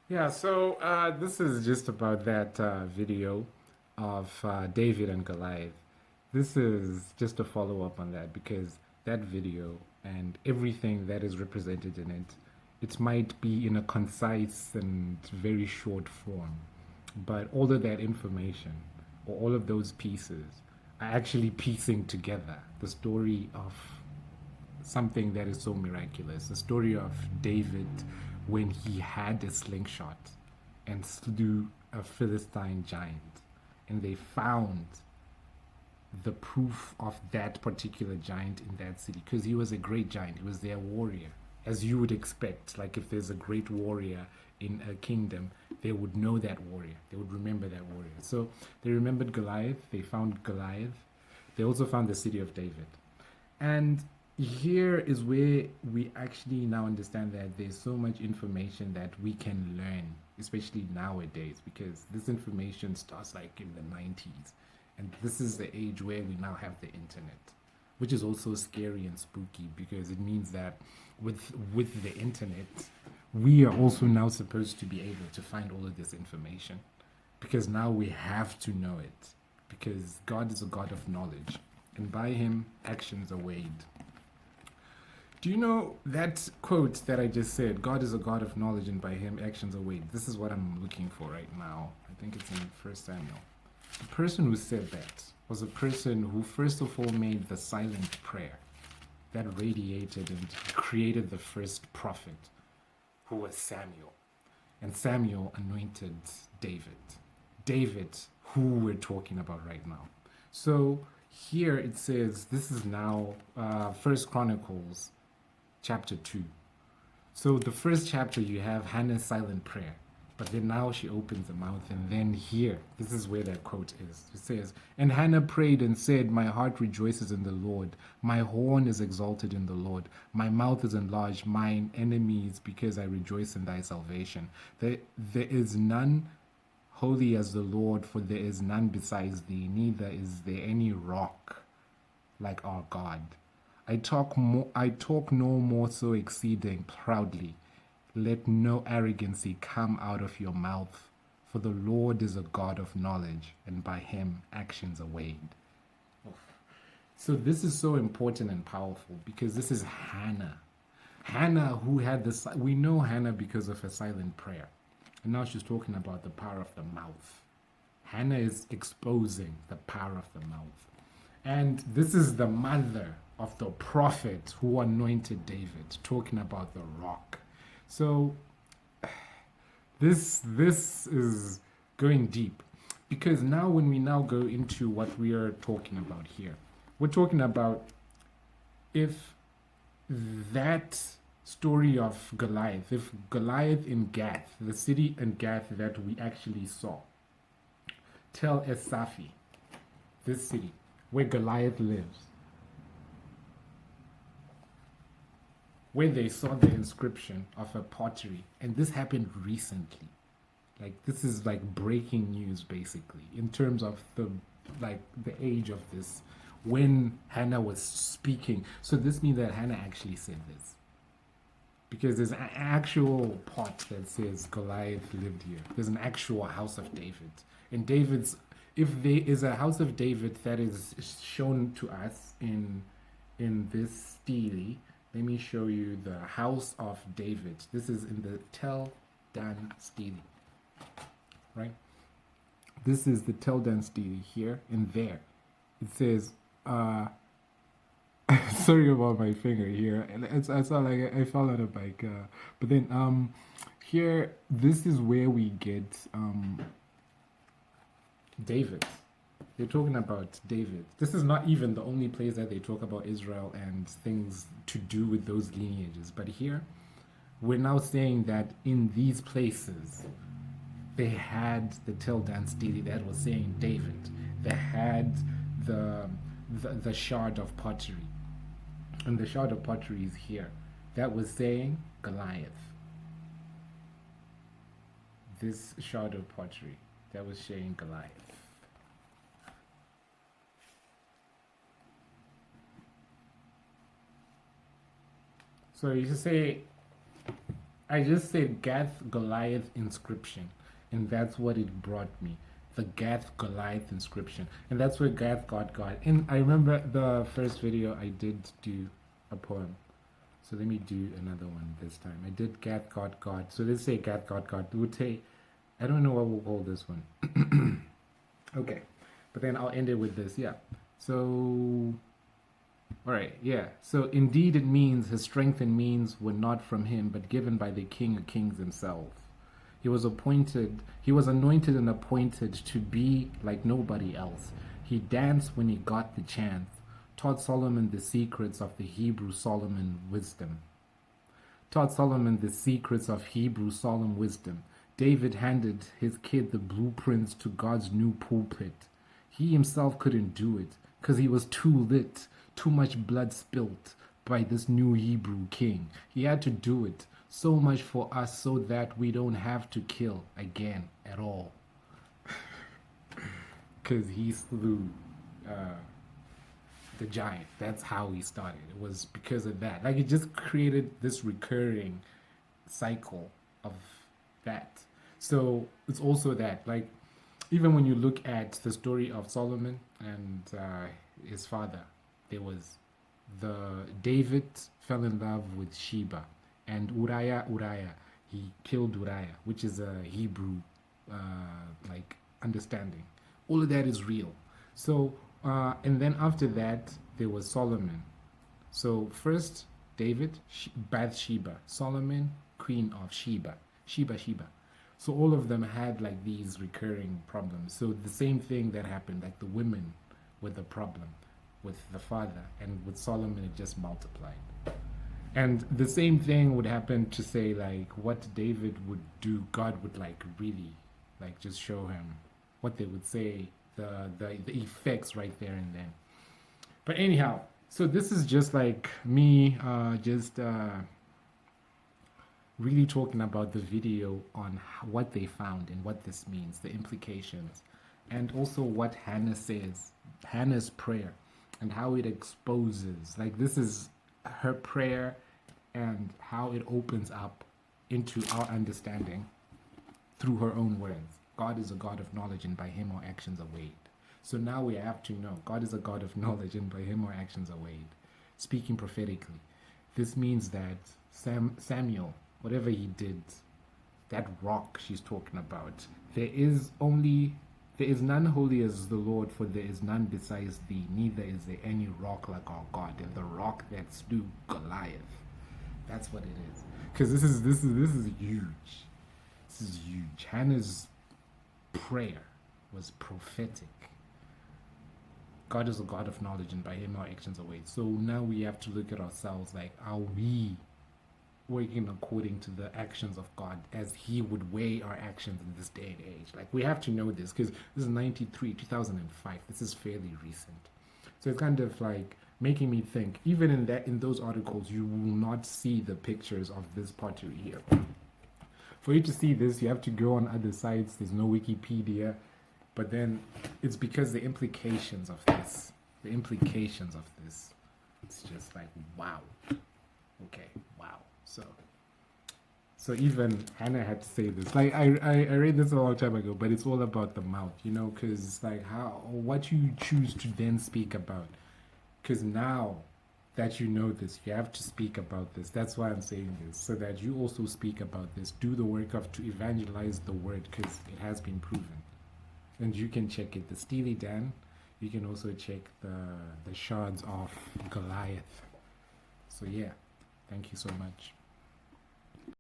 Yeah, so this is just about that video of David and Goliath. This is just a follow up on that because that video and everything that is represented in it, it might be in a concise and very short form, but all of that information or all of those pieces are actually piecing together the story of something that is so miraculous. The story of David when he had a slingshot and slew a Philistine giant. And they found the proof of that particular giant in that city because he was a great giant. He was their warrior, as you would expect. Like if there's a great warrior in a kingdom, they would know that warrior. They would remember that warrior. So they remembered Goliath. They found Goliath. They also found the city of David. And here is where we actually now understand that there's so much information that we can learn, especially nowadays, because this information starts like in the 90s. And this is the age where we now have the internet, which is also scary and spooky because it means that with the internet, we are also now supposed to be able to find all of this information because now we have to know it because God is a God of knowledge and by him actions are weighed. Do you know that quote that I just said? God is a God of knowledge, and by Him actions are weighed. This is what I'm looking for right now. I think it's in First Samuel. The person who said that was a person who, first of all, made the silent prayer that radiated and created the first prophet, who was Samuel. And Samuel anointed David. David, who we're talking about right now. So here it says, this is now First Chronicles chapter 2. So the first chapter you have Hannah's silent prayer, but then now she opens the mouth, and then here, this is where that quote is. It says, "And Hannah prayed and said, My heart rejoices in the Lord. My horn is exalted in the Lord. My mouth is enlarged, mine enemies, because I rejoice in thy salvation. There is none holy as the Lord, for there is none besides thee, neither is there any rock like our God. I talk no more so exceeding proudly. Let no arrogancy come out of your mouth, for the Lord is a God of knowledge, and by him actions are weighed." So this is so important and powerful because this is Hannah. Hannah who had this, we know Hannah because of her silent prayer. And now she's talking about the power of the mouth. Hannah is exposing the power of the mouth. And this is the mother of the prophet who anointed David, talking about the rock. So this is going deep because now when we now go into what we are talking about here, we're talking about if that story of Goliath, if Goliath in Gath, the city in Gath that we actually saw, Tel Esafi, this city where Goliath lives, where they saw the inscription of a pottery, and this happened recently. Like this is like breaking news basically in terms of the age of this when Hannah was speaking. So this means that Hannah actually said this because there's an actual pot that says Goliath lived here. There's an actual house of David, and David's, if there is a house of David that is shown to us in this stele, let me show you the house of David. This is in the Tel Dan stele, right? This is the Tel Dan stele here and there. It says, sorry about my finger here. I saw like I fell on a bike. But then here, this is where we get David. They're talking about David. This is not even the only place that they talk about Israel and things to do with those lineages. But here, we're now saying that in these places, they had the Tel Dan stele that was saying David. They had the shard of pottery. And the shard of pottery is here. That was saying Goliath. This shard of pottery that was saying Goliath. So you say I just said Gath Goliath inscription, and that's what it brought me. The Gath Goliath inscription, and that's where Gath got. And I remember the first video I did do a poem. So let me do another one this time. I did Gath God. So let's say Gath God. We'll take, I don't know what we'll call this one. Okay, but then I'll end it with this. Yeah. So, all right. Yeah. So indeed, it means his strength and means were not from him, but given by the King of Kings himself. He was anointed and appointed to be like nobody else. He danced when he got the chance, taught Solomon the secrets of the Hebrew Solomon wisdom. David handed his kid the blueprints to God's new pulpit. He himself couldn't do it because he was too lit, too much blood spilt by this new Hebrew king. He had to do it. So much for us so that we don't have to kill again at all. Because he slew the giant. That's how he started. It was because of that. Like, it just created this recurring cycle of that. So it's also that, like, even when you look at the story of Solomon and his father, there was David fell in love with Sheba, and Uriah, he killed Uriah, which is a Hebrew like understanding. All of that is real. So and then after that there was Solomon. So first David, Bathsheba, Solomon, queen of Sheba. So all of them had like these recurring problems. So the same thing that happened, like the women were the problem with the father, and with Solomon it just multiplied. And the same thing would happen to say like what David would do, God would like really like just show him what they would say, the effects right there and then. But anyhow, so this is just like me just really talking about the video on what they found and what this means, the implications, and also what Hannah says, Hannah's prayer, and how it exposes. Like, this is her prayer and how it opens up into our understanding through her own words. God is a God of knowledge, and by him our actions are weighed. So now we have to know God is a God of knowledge, and by him our actions are weighed. Speaking prophetically, this means that Samuel, whatever he did, that rock she's talking about, there is none holy as the Lord, for there is none besides thee, neither is there any rock like our God. And the rock that slew Goliath. That's what it is. Because this is huge. This is huge. Hannah's prayer was prophetic. God is a God of knowledge, and by him our actions are weighed. So now we have to look at ourselves, like, are we working according to the actions of God as he would weigh our actions in this day and age? Like, we have to know this, because this is 93, 2005. This is fairly recent. So it's kind of like making me think, even in those articles, you will not see the pictures of this pottery here. For you to see this, you have to go on other sites. There's no Wikipedia. But then it's because the implications of this, it's just like, wow. Okay, wow. So even Hannah had to say this. Like, I read this a long time ago, but it's all about the mouth, you know, because like what you choose to then speak about. Because now that you know this, you have to speak about this. That's why I'm saying this, so that you also speak about this. Do the work to evangelize the word, because it has been proven. And you can check it, the Steely Dan. You can also check the shards of Goliath. So yeah, thank you so much.